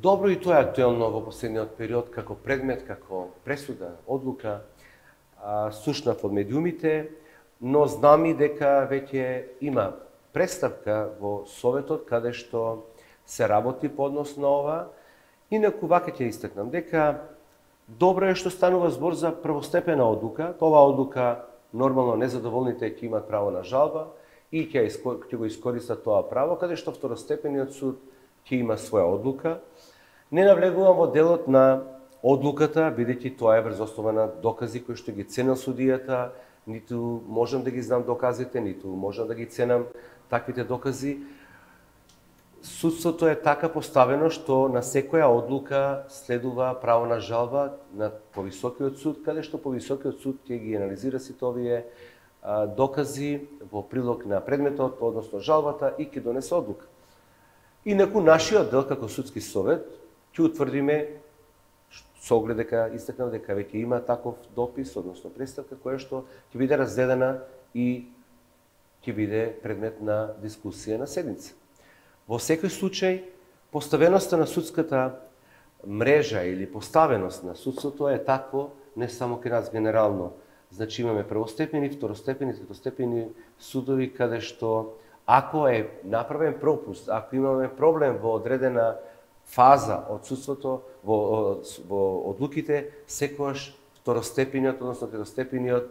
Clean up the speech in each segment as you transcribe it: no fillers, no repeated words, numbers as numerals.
Добро и тоа е актуелно во последниот период како предмет, како пресуда, одлука, слушнав од медиумите, но знам и дека веќе има представка во Советот каде што се работи по однос на ова. Инаку вака ќе истакнам дека добро е што станува збор за првостепена одлука. Оваа одлука нормално незадоволните ќе имат право на жалба и ќе го искористат тоа право, каде што второстепениот суд ќе има своја одлука. Не навлегувам во делот на одлуката, бидејќи тоа е врз основа на докази кои што ги ценел судијата, ниту можам да ги знам доказите, ниту можам да ги ценам таквите докази. Судството е така поставено што на секоја одлука следува право на жалба на повисокиот суд, каде што повисокиот суд ќе ги анализира сите овие докази во прилог на предметот, односно жалбата, и ќе донесе одлука. Инаку нашиот дел како судски совет ќе утврдиме со оглед дека истакнав дека веќе има таков допис, односно представка која што ќе биде разгледана и ќе биде предмет на дискусија на седница. Во секој случај, поставеноста на судската мрежа или поставеност на судството е такво не само кај нас генерално. Значи имаме првостепени, второстепени, третостепени судови каде што ако е направен пропуст, ако имаме проблем во одредена фаза од судството, во одлуките, секогаш второстепениот, односно третостепениот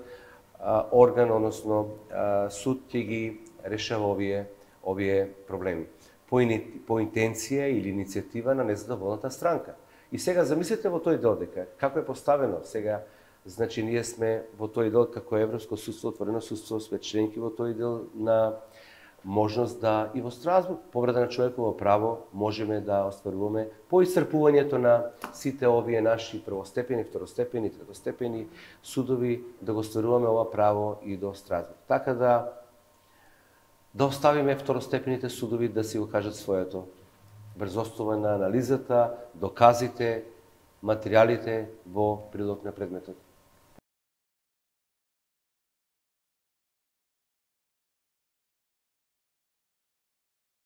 орган, односно суд ќе ги решава овие проблеми по интенција или иницијатива на незадоволната странка. И сега замислете во тој дел дека како е поставено сега, значи ние сме во тој дел како Европско судство, отворено судство, сме членки во тој дел на можност да и во Страсбург, повреда на човеково право, можеме да остваруваме по исцрпувањето на сите овие наши првостепени, второстепени, третостепени судови, да го остваруваме ова право и до Страсбург. Така да оставиме второстепените судови да си го кажат своето, врз основа на анализата, доказите, материјалите во прилог на предметот.